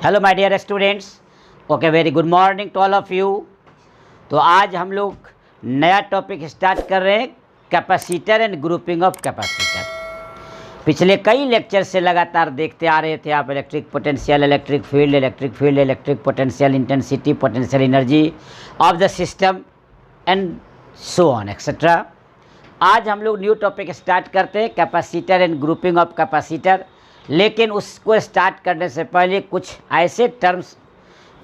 Hello my dear students, okay very good morning to all of you. तो आज हम लोग नया टॉपिक स्टार्ट कर रहे हैं, capacitor and grouping of capacitor. पिछले कई लेक्चर से लगातार देखते आ रहे थे आप electric potential, electric field, electric potential, intensity, potential energy of the system and so on etcetera. आज हम लोग न्यू टॉपिक स्टार्ट करते हैं, capacitor and grouping of capacitor. लेकिन उसको स्टार्ट करने से पहले कुछ ऐसे टर्म्स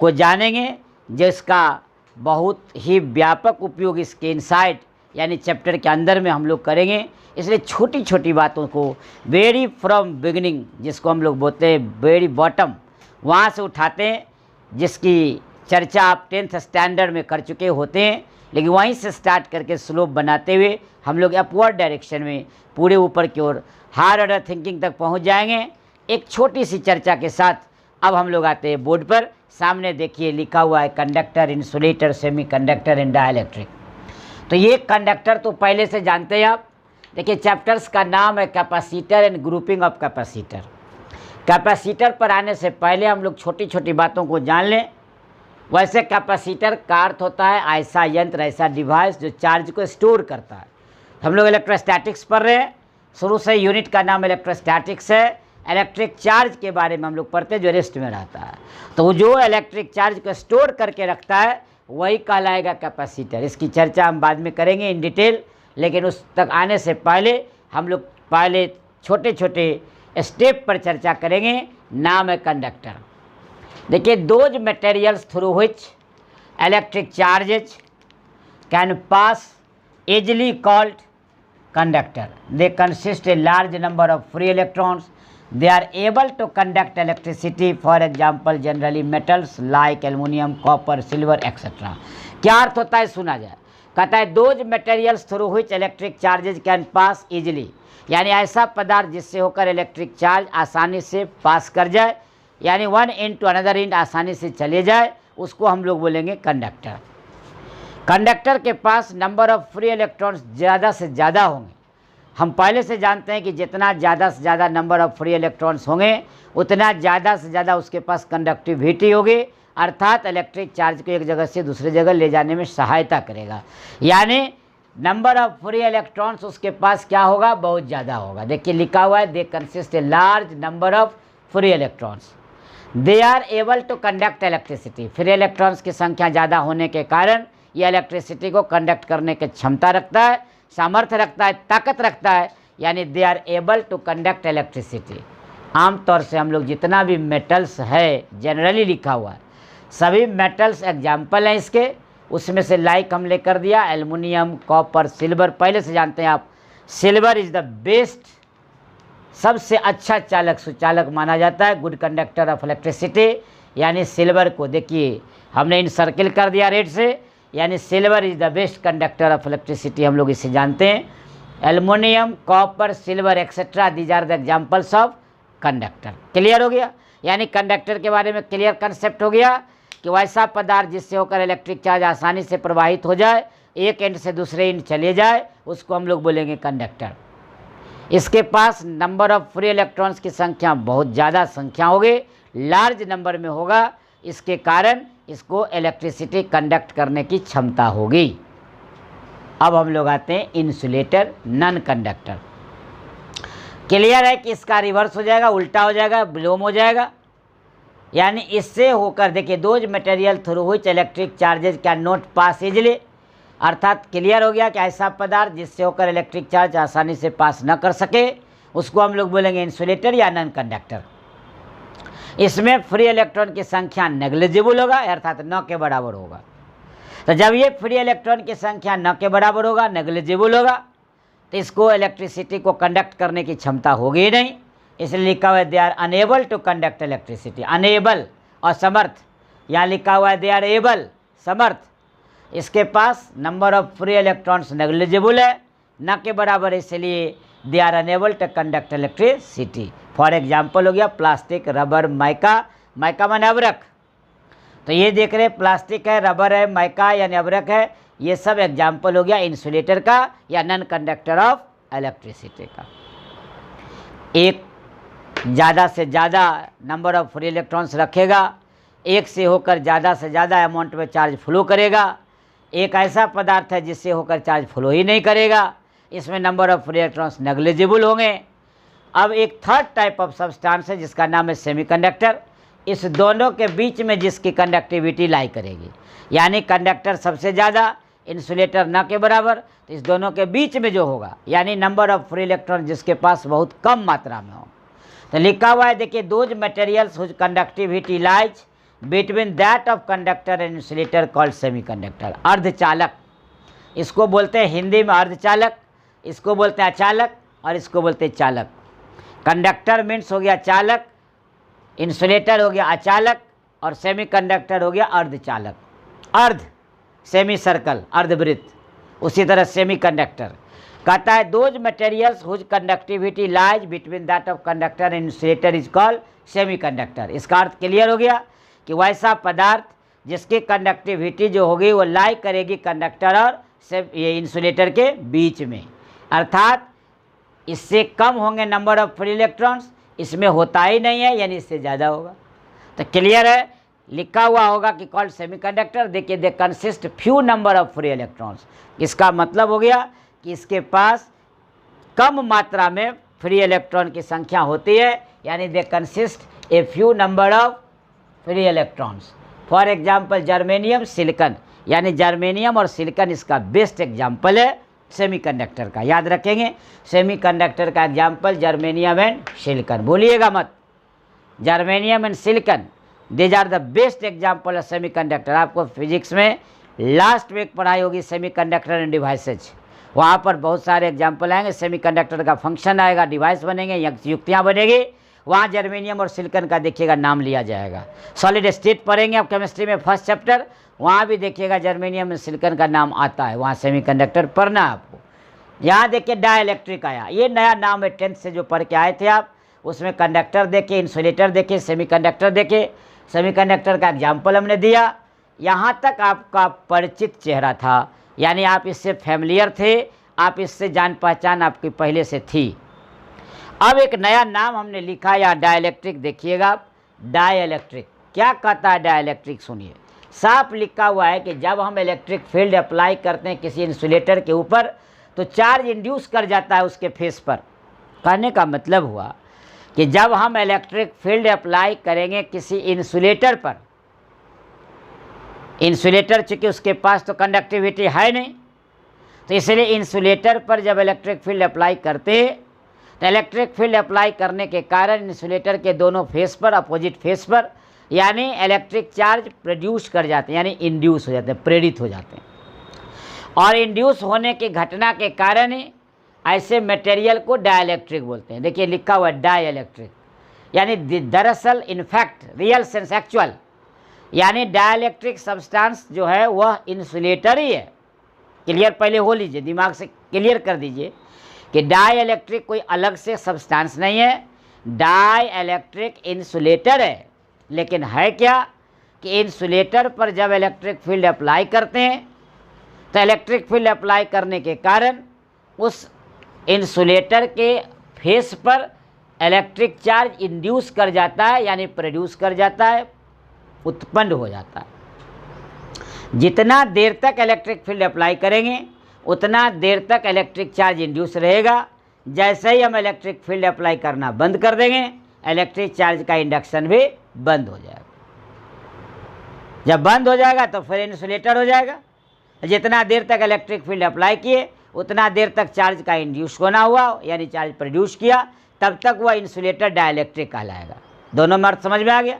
को जानेंगे जिसका बहुत ही व्यापक उपयोग इसके इनसाइड यानी चैप्टर के अंदर में हम लोग करेंगे। इसलिए छोटी छोटी बातों को वेरी फ्रॉम बिगिनिंग, जिसको हम लोग बोलते हैं वेरी बॉटम, वहाँ से उठाते हैं, जिसकी चर्चा आप 10th स्टैंडर्ड में कर चुके होते हैं। लेकिन वहीं से स्टार्ट करके स्लोप बनाते हुए हम लोग अपवर्ड डायरेक्शन में पूरे ऊपर की ओर हायर ऑर्डर थिंकिंग तक पहुंच जाएंगे एक छोटी सी चर्चा के साथ। अब हम लोग आते हैं बोर्ड पर। सामने देखिए लिखा हुआ है conductor, insulator, semi conductor and dielectric. तो ये कंडक्टर तो पहले से जानते हैं आप। देखिए चैप्टर्स का नाम है capacitor and grouping of capacitor. Capacitor पर आने से पहले हम लोग छोटी छोटी बातों को जान लें। वैसे कैपेसिटर का अर्थ होता है ऐसा यंत्र, ऐसा डिवाइस जो चार्ज को स्टोर करता है। हम लोग इलेक्ट्रोस्टैटिक्स पढ़ रहे हैं, शुरू से यूनिट का नाम इलेक्ट्रोस्टैटिक्स है। इलेक्ट्रिक चार्ज के बारे में हम लोग पढ़ते हैं जो रेस्ट में रहता है। तो जो इलेक्ट्रिक चार्ज को स्टोर करके रखता है वही कहलाएगा कैपेसिटर। इसकी चर्चा हम बाद में करेंगे इन डिटेल, लेकिन उस तक आने से पहले हम लोग पहले छोटे छोटे स्टेप पर चर्चा करेंगे। नाम है कंडक्टर। देखिए those materials through which electric charges can pass easily called conductor. They consist a large number of free electrons. They are able to conduct electricity. For example, generally metals like aluminum, copper, silver, etc. क्या अर्थ होता है सुना जाए। कहता है those materials through which electric charges can pass easily, यानी ऐसा पदार्थ जिससे होकर इलेक्ट्रिक चार्ज आसानी से पास कर जाए, यानी one end to another end आसानी से चले जाए, उसको हम लोग बोलेंगे कंडक्टर। कंडक्टर के पास नंबर ऑफ फ्री इलेक्ट्रॉन्स ज़्यादा से ज़्यादा होंगे। हम पहले से जानते हैं कि जितना ज़्यादा से ज़्यादा नंबर ऑफ फ्री इलेक्ट्रॉन्स होंगे उतना ज़्यादा से ज़्यादा उसके पास कंडक्टिविटी होगी, अर्थात इलेक्ट्रिक चार्ज को एक जगह से दूसरी जगह ले जाने में सहायता करेगा। यानी नंबर ऑफ फ्री इलेक्ट्रॉन्स उसके पास क्या होगा, बहुत ज़्यादा होगा। देखिए लिखा हुआ है they consist a large number of free electrons. They are able to conduct electricity. Free electrons की संख्या ज़्यादा होने के कारण यह इलेक्ट्रिसिटी को कंडक्ट करने की क्षमता रखता है, सामर्थ्य रखता है, ताकत रखता है, यानी they are able to conduct electricity. आमतौर से हम लोग जितना भी मेटल्स है जनरली लिखा हुआ है, सभी मेटल्स एग्जाम्पल हैं इसके। उसमें से लाइक हम लेकर दिया एल्युमिनियम, कॉपर, सिल्वर। पहले से जानते हैं आप सिल्वर इज़ द बेस्ट, सबसे अच्छा चालक सुचालक माना जाता है, गुड कंडक्टर ऑफ इलेक्ट्रिसिटी। यानी सिल्वर को देखिए हमने इन सर्किल कर दिया रेड से, यानी silver is the best conductor of electricity, हम लोग इसे जानते हैं। Aluminium, copper, silver etcetera these are the examples of conductor. Clear हो गया। यानी कंडक्टर के बारे में क्लियर कंसेप्ट हो गया कि वैसा पदार्थ जिससे होकर इलेक्ट्रिक चार्ज आसानी से प्रवाहित हो जाए, एक एंड से दूसरे एंड चले जाए, उसको हम लोग बोलेंगे कंडक्टर। इसके पास नंबर ऑफ फ्री इलेक्ट्रॉन्स की संख्या बहुत ज़्यादा संख्या होगी, लार्ज नंबर में होगा, इसके कारण इसको इलेक्ट्रिसिटी कंडक्ट करने की क्षमता होगी। अब हम लोग आते हैं इंसुलेटर, नॉन कंडक्टर। क्लियर है कि इसका रिवर्स हो जाएगा, उल्टा हो जाएगा, विलोम हो जाएगा। यानी इससे होकर देखिए those material through which electric charges can not pass easily, अर्थात क्लियर हो गया कि ऐसा पदार्थ जिससे होकर इलेक्ट्रिक चार्ज आसानी से पास न कर सके उसको हम लोग बोलेंगे इंसुलेटर या नॉन कंडक्टर। इसमें फ्री इलेक्ट्रॉन की संख्या नेग्लिजिबल होगा, अर्थात न के बराबर होगा। तो जब ये फ्री इलेक्ट्रॉन की संख्या न के बराबर होगा, नेग्लिजिबल होगा, तो इसको इलेक्ट्रिसिटी को कंडक्ट करने की क्षमता होगी ही नहीं। इसलिए लिखा हुआ है they are enable to conduct electricity. Enable और समर्थ, यहाँ लिखा हुआ है दे आर एबल, समर्थ। इसके पास number of free electrons negligible है, न के बराबर, इसलिए they are enable to conduct electricity. For example हो गया प्लास्टिक, रबर, माइका। माइका माने अबरक। तो ये देख रहे प्लास्टिक है, रबर है, माइका यानी अबरक है, ये सब एग्जाम्पल हो गया इंसुलेटर का या नॉन कंडक्टर ऑफ इलेक्ट्रिसिटी का। एक ज़्यादा से ज़्यादा नंबर ऑफ फ्री इलेक्ट्रॉन्स रखेगा, एक से होकर ज़्यादा से ज़्यादा अमाउंट में चार्ज फ्लो करेगा। एक ऐसा पदार्थ है जिससे होकर चार्ज फ्लो ही नहीं करेगा, इसमें number of free electrons negligible होंगे। अब एक थर्ड टाइप ऑफ सब्सटेंस है जिसका नाम है सेमीकंडक्टर। इस दोनों के बीच में जिसकी कंडक्टिविटी लाई करेगी, यानी कंडक्टर सबसे ज़्यादा, इंसुलेटर न के बराबर, तो इस दोनों के बीच में जो होगा, यानी नंबर ऑफ फ्री इलेक्ट्रॉन जिसके पास बहुत कम मात्रा में हो। तो लिखा हुआ है, देखिए, those materials whose conductivity lies between that of conductor and insulator called semiconductor. अर्धचालक, इसको बोलते हैं हिंदी में अर्धचालक, इसको बोलते हैं अचालक, और इसको बोलते हैं चालक। कंडक्टर मीन्स हो गया चालक, इंसुलेटर हो गया अचालक, और सेमीकंडक्टर हो गया अर्धचालक। अर्ध सेमी सर्कल, अर्धवृत्त, उसी तरह सेमीकंडक्टर। कहता है those materials whose conductivity lies between that of conductor and insulator is called semiconductor. इसका अर्थ क्लियर हो गया कि वैसा पदार्थ जिसकी कंडक्टिविटी जो होगी वो लाई करेगी कंडक्टर और ये इंसुलेटर के बीच में, अर्थात इससे कम होंगे नंबर ऑफ फ्री इलेक्ट्रॉन्स, इसमें होता ही नहीं है, यानी इससे ज़्यादा होगा। तो क्लियर है, लिखा हुआ होगा कि कॉल्ड सेमीकंडक्टर। देखिए, they consist few number of free electrons. इसका मतलब हो गया कि इसके पास कम मात्रा में फ्री इलेक्ट्रॉन की संख्या होती है, यानी दे consist a few number of free electrons. For example germanium, silicon, यानी जर्मेनियम और सिलिकन इसका बेस्ट एग्जाम्पल है सेमीकंडक्टर का। याद रखेंगे, सेमीकंडक्टर का एग्जाम्पल जर्मेनियम एंड सिलिकन, भूलिएगा मत। Germanium and silicon, these are the best example of semiconductor. आपको फिजिक्स में लास्ट वीक पढ़ाई होगी सेमीकंडक्टर एंड डिवाइसेज, वहाँ पर बहुत सारे एग्जाम्पल आएंगे। सेमीकंडक्टर का फंक्शन आएगा, डिवाइस बनेंगे, युक्तियाँ बनेगी, वहाँ जर्मेनियम और सिलिकन का देखिएगा नाम लिया जाएगा। सॉलिड स्टेट पढ़ेंगे आप केमिस्ट्री में फर्स्ट चैप्टर, वहाँ भी देखिएगा जर्मेनियम और सिलिकन का नाम आता है, वहाँ सेमीकंडक्टर पढ़ना आपको। यहाँ देखिए डाइलेक्ट्रिक आया, ये नया नाम है, 10th से जो पढ़ के आए थे आप, उसमें कंडक्टर देखे, इंसुलेटर देखे, सेमीकंडक्टर देखे। सेमीकंडक्टर का एग्जाम्पल हमने दिया। यहाँ तक आपका परिचित चेहरा था, यानी आप इससे फैमिलियर थे, आप इससे जान पहचान आपकी पहले से थी। अब एक नया नाम हमने लिखा या डाइलेक्ट्रिक, देखिएगा आप, डाइलेक्ट्रिक। क्या कहता है डाइलेक्ट्रिक, सुनिए, साफ लिखा हुआ है कि जब हम इलेक्ट्रिक फील्ड अप्लाई करते हैं किसी इंसुलेटर के ऊपर तो चार्ज इंड्यूस कर जाता है उसके फेस पर। कहने का मतलब हुआ कि जब हम इलेक्ट्रिक फील्ड अप्लाई करेंगे किसी इंसुलेटर पर, इंसुलेटर चूँकि उसके पास तो कंडक्टिविटी है नहीं, तो इसलिए इंसुलेटर पर जब इलेक्ट्रिक फील्ड अप्लाई करते हैं तो इलेक्ट्रिक फील्ड अप्लाई करने के कारण इंसुलेटर के दोनों फेस पर, अपोजिट फेस पर, यानी इलेक्ट्रिक चार्ज प्रोड्यूस कर जाते हैं, यानी इंड्यूस हो जाते हैं, प्रेरित हो जाते हैं। और इंड्यूस होने की घटना के कारण ही ऐसे मटेरियल को डाइलेक्ट्रिक बोलते हैं। देखिए लिखा हुआ है डाइलेक्ट्रिक, यानी दरअसल, इनफैक्ट, रियल सेंस, एक्चुअल, यानी डाइलेक्ट्रिक सब्सटेंस जो है वह इंसुलेटर ही है। क्लियर पहले हो लीजिए, दिमाग से क्लियर कर दीजिए कि डाइलेक्ट्रिक कोई अलग से सब्सटेंस नहीं है, डाइलेक्ट्रिक इंसुलेटर है। लेकिन है क्या कि इंसुलेटर पर जब इलेक्ट्रिक फील्ड अप्लाई करते हैं तो इलेक्ट्रिक फील्ड अप्लाई करने के कारण उस इंसुलेटर के फेस पर इलेक्ट्रिक चार्ज इंड्यूस कर जाता है, यानी प्रोड्यूस कर जाता है, उत्पन्न हो जाता है। जितना देर तक इलेक्ट्रिक फील्ड अप्लाई करेंगे उतना देर तक इलेक्ट्रिक चार्ज इंड्यूस रहेगा। जैसे ही हम इलेक्ट्रिक फील्ड अप्लाई करना बंद कर देंगे, इलेक्ट्रिक चार्ज का इंडक्शन भी बंद हो जाएगा। जब बंद हो जाएगा तो फिर इंसुलेटर हो जाएगा। जितना देर तक इलेक्ट्रिक फील्ड अप्लाई किए उतना देर तक चार्ज का इंड्यूस होना हुआ, यानी चार्ज प्रोड्यूस किया, तब तक वह इंसुलेटर डाइलेक्ट्रिक कहलाएगा। दोनों में अर्थ समझ में आ गया।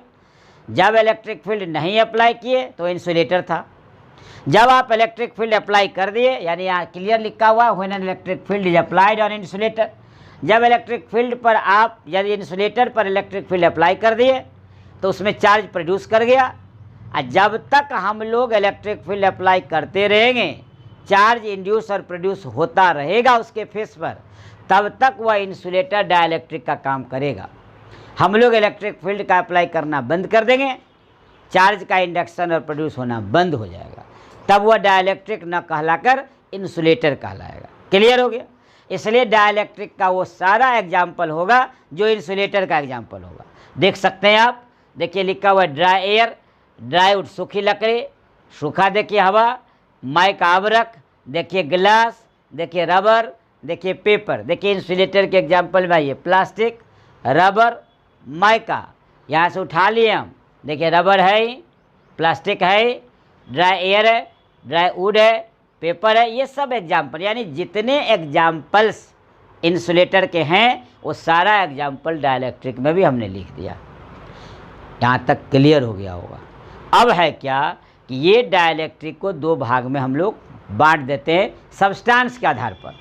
जब इलेक्ट्रिक फील्ड नहीं अप्लाई किए तो इंसुलेटर था, जब आप इलेक्ट्रिक फील्ड अप्लाई कर दिए, यानी यहाँ क्लियर लिखा हुआ when an electric field is applied on insulator, जब इलेक्ट्रिक फील्ड पर आप, यदि इंसुलेटर पर इलेक्ट्रिक फील्ड अप्लाई कर दिए तो उसमें चार्ज प्रोड्यूस कर गया। और जब तक हम लोग इलेक्ट्रिक फील्ड अप्लाई करते रहेंगे, चार्ज इंड्यूस और प्रोड्यूस होता रहेगा उसके फेस पर, तब तक वह इंसुलेटर डाइलेक्ट्रिक का काम करेगा। हम लोग इलेक्ट्रिक फील्ड का अप्लाई करना बंद कर देंगे, चार्ज का इंडक्शन और प्रोड्यूस होना बंद हो जाएगा, तब वह डाइलेक्ट्रिक न कहलाकर इंसुलेटर कहलाएगा। क्लियर हो गया। इसलिए डाइलेक्ट्रिक का वो सारा एग्जाम्पल होगा जो इंसुलेटर का एग्जाम्पल होगा। देख सकते हैं आप, देखिए लिखा हुआ है ड्राई एयर, ड्राई वुड सूखी लकड़ी, सूखा देखिए हवा, माइक आवरक, देखिए ग्लास, देखिए रबर, देखिए पेपर। देखिए इंसुलेटर के एग्जाम्पल में आइए, प्लास्टिक, रबर, माइका, यहाँ से उठा लिए हम, देखिए रबर है ही, प्लास्टिक है ही, ड्राई एयर है, ड्राई वुड है, पेपर है, ये सब एग्जाम्पल, यानी जितने एग्जाम्पल्स इंसुलेटर के हैं वो सारा एग्जाम्पल डाइलेक्ट्रिक में भी हमने लिख दिया। यहाँ तक क्लियर हो गया होगा। अब है क्या कि ये डाइलेक्ट्रिक को दो भाग में हम लोग बांट देते हैं सब्सटेंस के आधार पर,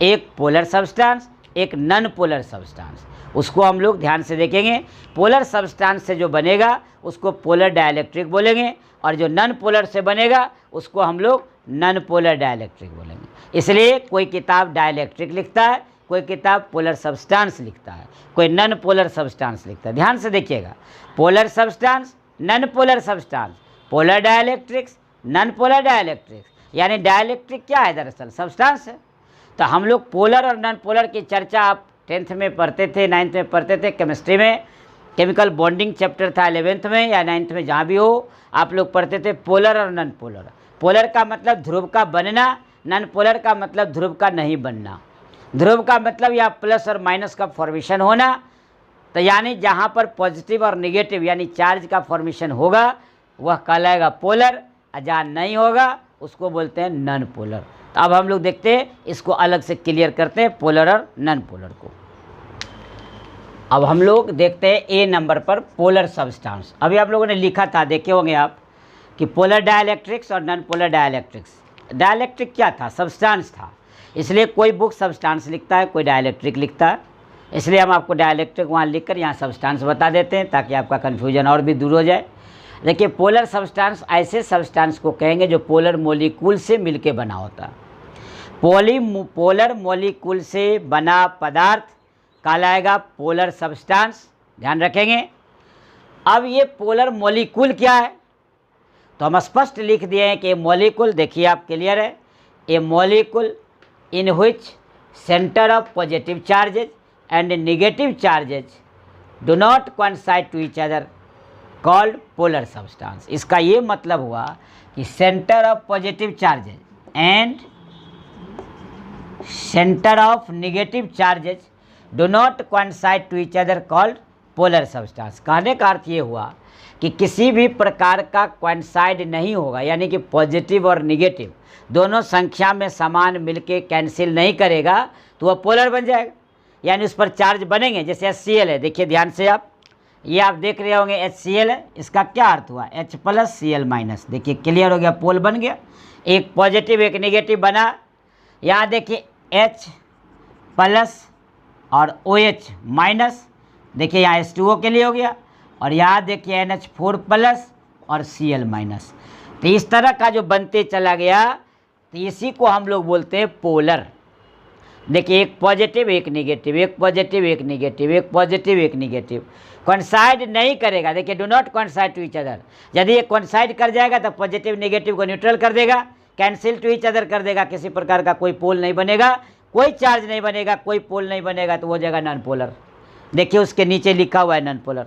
एक पोलर सब्सटेंस, एक नॉन पोलर सब्सटेंस। उसको हम लोग ध्यान से देखेंगे। पोलर सब्सटेंस से जो बनेगा उसको पोलर डाइलेक्ट्रिक बोलेंगे, और जो नॉन पोलर से बनेगा उसको हम लोग नॉन पोलर डाइलेक्ट्रिक बोलेंगे। इसलिए कोई किताब डाइलेक्ट्रिक लिखता है, कोई किताब पोलर सब्सटेंस लिखता है, कोई नॉन पोलर सब्सटेंस लिखता है। ध्यान से देखिएगा, polar substance, non polar substance, polar dielectrics, non polar dielectrics. यानी डाइलेक्ट्रिक क्या है? दरअसल सब्सटेंस है। तो हम लोग पोलर और नॉन पोलर की चर्चा आप 10th में पढ़ते थे, 9th में पढ़ते थे, केमिस्ट्री में केमिकल बॉन्डिंग चैप्टर था 11th में या 9th में, जहाँ भी हो आप लोग पढ़ते थे पोलर और नॉन पोलर। पोलर का मतलब ध्रुव का बनना, नॉन पोलर का मतलब ध्रुव का नहीं बनना। ध्रुव का मतलब या प्लस और माइनस का फॉर्मेशन होना, तो यानी जहाँ पर पॉजिटिव और निगेटिव यानी चार्ज का फॉर्मेशन होगा वह कहलाएगा पोलर, और जहाँ नहीं होगा उसको बोलते हैं नॉन पोलर। तो अब हम लोग देखते हैं, इसको अलग से क्लियर करते हैं पोलर और नॉन पोलर को। अब हम लोग देखते हैं ए नंबर पर पोलर सब्सटेंस। अभी आप लोगों ने लिखा था, देखे होंगे आप, कि पोलर डाइलेक्ट्रिक्स और नॉन पोलर डाइलेक्ट्रिक्स। डाइलेक्ट्रिक क्या था? सब्सटेंस था। इसलिए कोई बुक सब्सटेंस लिखता है, कोई डाइलेक्ट्रिक लिखता है, इसलिए हम आपको डाइलेक्ट्रिक वहाँ लिखकर यहाँ सब्सटेंस बता देते हैं ताकि आपका कन्फ्यूजन और भी दूर हो जाए। देखिए, पोलर सब्सटेंस ऐसे सब्सटेंस को कहेंगे जो पोलर मॉलिक्यूल से मिलके बना होता है। पोलर मॉलिक्यूल से बना पदार्थ कहलाएगा पोलर सब्सटेंस। ध्यान रखेंगे। अब ये पोलर मॉलिक्यूल क्या है? तो हम स्पष्ट लिख दिए हैं कि मॉलिक्यूल, देखिए आप क्लियर है, a molecule in which centre of positive charges and negative charges do not coincide to each other called polar substance. इसका ये मतलब हुआ कि centre of positive charges and centre of negative charges do not coincide to each other called polar substance. कहने का अर्थ ये हुआ कि किसी भी प्रकार का कोइंसाइड नहीं होगा, यानी कि पॉजिटिव और नेगेटिव दोनों संख्या में समान मिलके कैंसिल नहीं करेगा तो वह पोलर बन जाएगा, यानी उस पर चार्ज बनेंगे। जैसे HCl है, देखिए ध्यान से आप, ये आप देख रहे होंगे HCl है, इसका क्या अर्थ हुआ? H plus Cl minus. देखिए क्लियर हो गया, पोल बन गया, एक पॉजिटिव एक नेगेटिव बना। यहाँ देखिए H प्लस और OH माइनस, देखिए यहाँ H2O के लिए हो गया, और यहाँ देखिए NH4 प्लस और Cl माइनस। तो इस तरह का जो बनते चला गया, तो इसी को हम लोग बोलते हैं पोलर। देखिए, एक पॉजिटिव एक नेगेटिव, एक पॉजिटिव एक नेगेटिव, एक पॉजिटिव एक नेगेटिव, कोइंसाइड नहीं करेगा। देखिए, do not coincide to each other. यदि ये कोइंसाइड कर जाएगा तो पॉजिटिव नेगेटिव को न्यूट्रल कर देगा, कैंसिल टू ईच अदर कर देगा, किसी प्रकार का कोई पोल नहीं बनेगा, कोई चार्ज नहीं बनेगा, कोई पोल नहीं बनेगा, तो वो जगह नॉन पोलर। देखिए उसके नीचे लिखा हुआ है नॉन पोलर।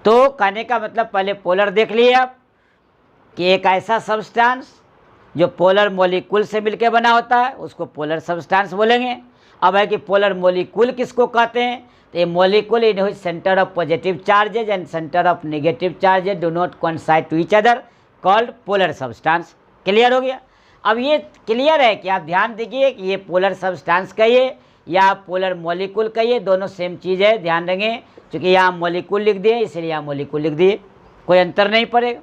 तो कहने का मतलब, पहले पोलर देख लिए आप कि एक ऐसा सब्सटेंस जो पोलर मॉलिक्यूल से मिलकर बना होता है उसको पोलर सब्सटेंस बोलेंगे। अब है कि पोलर मॉलिक्यूल किसको कहते हैं? तो ये molecule in which centre of positive charges and centre of negative charges do not coincide to each other called polar substance. Clear हो गया? अब ये क्लियर है कि आप ध्यान दीजिए कि ये पोलर सब्सटेंस कहिए या पोलर मॉलिक्यूल कहिए, दोनों सेम चीज़ है। ध्यान देंगे, क्योंकि यहाँ मॉलिक्यूल लिख दिए इसलिए यहाँ मॉलिक्यूल लिख दिए, कोई अंतर नहीं पड़ेगा।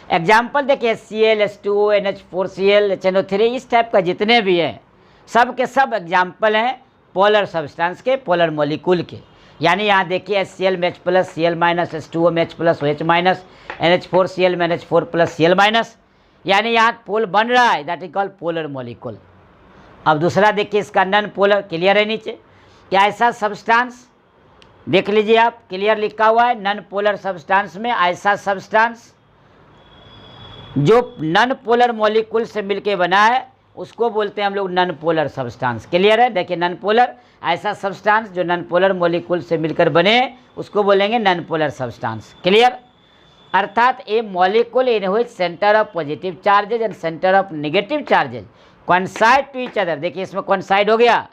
एग्जाम्पल देखिए, Cl, H2O, NH4Cl, HNO3, इस टाइप का जितने भी हैं सब के सब एग्जाम्पल हैं पोलर सब्सटेंस के, पोलर मॉलिक्यूल के। यानी यहाँ देखिए HCl में H plus Cl minus, H2O में H plus OH minus, NH4Cl में NH4 प्लस Cl माइनस, यानी यहाँ पोल बन रहा है, that is called polar molecule. अब दूसरा देखिए इसका नॉन पोलर, क्लियर है नीचे, क्या ऐसा सब्सटेंस, देख लीजिए आप, क्लियर लिखा हुआ है नॉन पोलर सब्सटेंस में ऐसा सब्सटेंस जो नॉन पोलर मॉलिक्यूल से मिलके बना है उसको बोलते हैं हम लोग नॉन पोलर सब्सटेंस। क्लियर है? देखिए नॉन पोलर ऐसा सब्सटेंस जो नॉन पोलर मॉलिक्यूल से मिलकर बने उसको बोलेंगे नॉन पोलर सब्सटेंस। क्लियर? अर्थात a molecule in which centre of positive charges and centre of negative charges coincide to each other. देखिए इसमें कोइंसाइड हो गया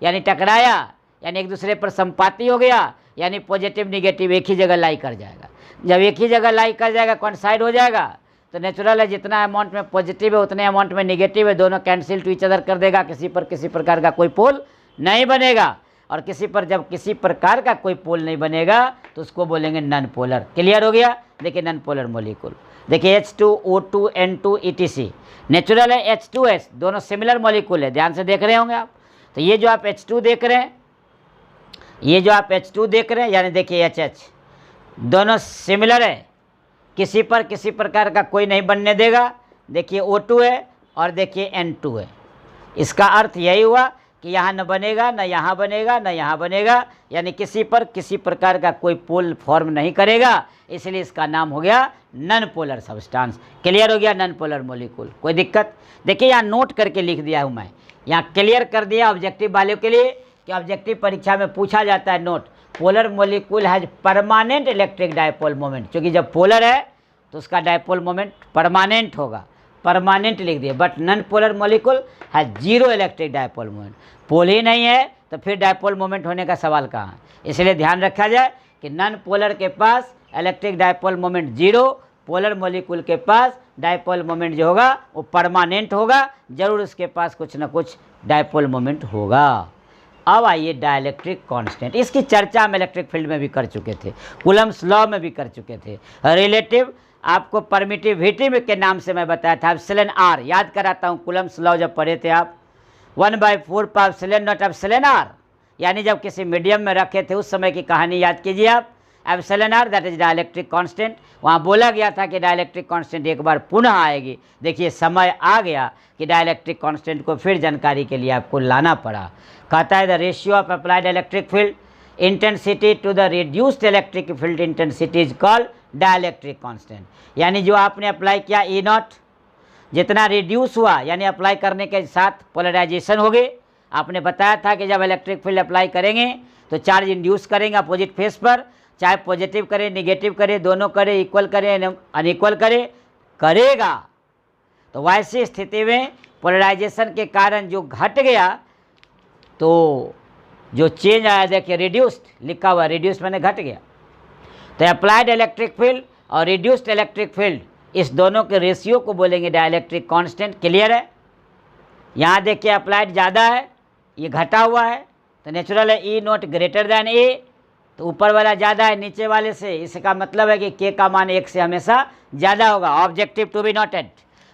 यानी टकराया, यानी एक दूसरे पर संपाती हो गया, यानी पॉजिटिव निगेटिव एक ही जगह लाई कर जाएगा। जब एक ही जगह लाई कर जाएगा, कोइंसाइड हो जाएगा, तो नेचुरल है जितना अमाउंट में पॉजिटिव है उतने अमाउंट में निगेटिव है, दोनों कैंसिल टू ईच अदर कर देगा, किसी पर किसी प्रकार का कोई पोल नहीं बनेगा। और किसी पर जब किसी प्रकार का कोई पोल नहीं बनेगा तो उसको बोलेंगे नॉन पोलर। क्लियर हो गया? देखिए नॉन पोलर मॉलिक्यूल, देखिए H2, O2, N2 ETC natural है, H2S दोनों सिमिलर मॉलिक्यूल है, ध्यान से देख रहे होंगे आप। तो ये जो आप H2 देख रहे हैं, ये जो आप H2 देख रहे हैं, यानी देखिए HH दोनों सिमिलर है, किसी पर किसी प्रकार का कोई नहीं बनने देगा। देखिए O2 है और देखिए N2 है। इसका अर्थ यही हुआ कि यहाँ न बनेगा, न यहाँ बनेगा, न यहाँ बनेगा, यानी किसी पर किसी प्रकार का कोई पोल फॉर्म नहीं करेगा, इसलिए इसका नाम हो गया नॉन पोलर सब्सटेंस। क्लियर हो गया? Non polar molecule. कोई दिक्कत? देखिए यहाँ नोट करके लिख दिया हूँ मैं, यहाँ क्लियर कर दिया ऑब्जेक्टिव वाले के लिए कि ऑब्जेक्टिव परीक्षा में पूछा जाता है note, polar molecule has permanent electric dipole moment. क्योंकि जब पोलर है तो उसका डायपोल मोमेंट परमानेंट होगा, परमानेंट लिख दिए। बट नॉन पोलर मॉलिक्यूल है जीरो इलेक्ट्रिक डायपोल मोमेंट। पोल ही नहीं है तो फिर डायपोल मोमेंट होने का सवाल कहाँ है? इसलिए ध्यान रखा जाए कि नॉन पोलर के पास electric dipole moment zero, polar molecule के पास डायपोल मोमेंट जो होगा वो परमानेंट होगा, जरूर उसके पास कुछ ना कुछ डायपोल मोमेंट होगा। अब आइए डाइलेक्ट्रिक कांस्टेंट, इसकी चर्चा हम इलेक्ट्रिक फील्ड में भी कर चुके थे, कूलम्ब्स लॉ में भी कर चुके थे। रिलेटिव आपको परमिटिविटी के नाम से मैं बताया था, एप्सिलॉन आर याद कराता हूँ। कूलम्ब्स लॉ जब पढ़े थे आप, 1/4 पाव एप्सिलॉन नॉट एप्सिलॉन आर, यानी जब किसी मीडियम में रखे थे उस समय की कहानी याद कीजिए आप। Epsilon r that is dielectric constant, वहाँ बोला गया था कि डाइलेक्ट्रिक कांस्टेंट एक बार पुनः आएगी। देखिए समय आ गया कि डाइलेक्ट्रिक कांस्टेंट को फिर जानकारी के लिए आपको लाना पड़ा। कहता है the ratio of applied electric field intensity to the reduced electric field intensity is called dielectric constant. यानी जो आपने अप्लाई किया E नॉट जितना रिड्यूस हुआ, यानी अप्लाई करने के साथ पोलराइजेशन हो गई। आपने बताया था कि जब इलेक्ट्रिक फील्ड अप्लाई करेंगे तो चार्ज इंड्यूस करेंगे अपोजिट फेस पर, चाहे पॉजिटिव करे निगेटिव करे दोनों करे, इक्वल करे अनइक्वल करे, करेगा। तो वैसी स्थिति में पोलराइजेशन के कारण जो घट गया तो जो चेंज आया, देखिए रिड्यूस्ड लिखा हुआ, रिड्यूस मैंने घट गया। तो अप्लाइड इलेक्ट्रिक फील्ड और रिड्यूस्ड इलेक्ट्रिक फील्ड इस दोनों के रेशियो को बोलेंगे डाइलेक्ट्रिक कांस्टेंट। क्लियर है? यहाँ देखिए अप्लाइड ज़्यादा है, ये घटा हुआ है, तो नेचुरल है E not greater than A, तो ऊपर वाला ज़्यादा है नीचे वाले से, इसका मतलब है कि K का मान 1 से हमेशा ज़्यादा होगा। Objective to be noted,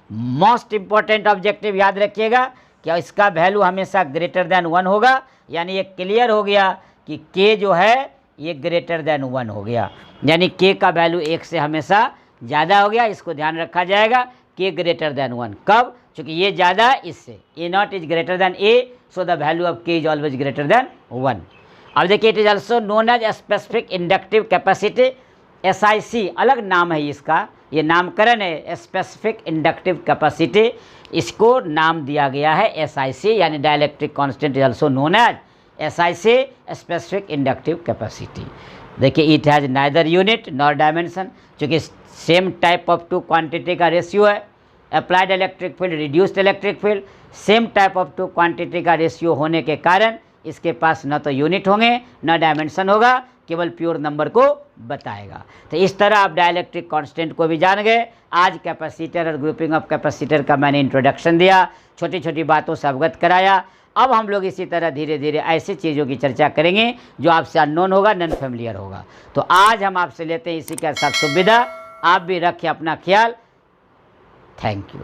most important objective याद रखिएगा कि इसका वैल्यू हमेशा ग्रेटर दैन 1 होगा। यानी ये क्लियर हो गया कि K जो है ये ग्रेटर दैन 1 हो गया, यानी K का वैल्यू 1 से हमेशा ज़्यादा हो गया। इसको ध्यान रखा जाएगा, K ग्रेटर दैन 1। कब? क्योंकि ये ज़्यादा है इससे, A naught is greater than A, so the value of K is always greater than 1। अब देखिए it is also known as specific inductive capacity, SIC अलग नाम है इसका, ये नामकरण है स्पेसिफिक इंडक्टिव कैपेसिटी, इसको नाम दिया गया है SIC, यानी dielectric constant is also known as SIC specific inductive capacity. देखिए it has neither unit nor dimension, चूँकि same type of two quantity का रेशियो है। Applied electric field reduced electric field, same type of two quantity का ratio होने के कारण इसके पास न तो यूनिट होंगे न डायमेंशन होगा, केवल प्योर नंबर को बताएगा। तो इस तरह आप डाइलेक्ट्रिक कांस्टेंट को भी जान गए। आज कैपेसिटर और ग्रुपिंग ऑफ कैपेसिटर का मैंने इंट्रोडक्शन दिया, छोटी छोटी बातों से अवगत कराया। अब हम लोग इसी तरह धीरे धीरे ऐसी चीज़ों की चर्चा करेंगे जो आपसे अननोन होगा, नॉन फेमिलियर होगा। तो आज हम आपसे लेते हैं इसी के साथ सुविधा। आप भी रखें अपना ख्याल। Thank you.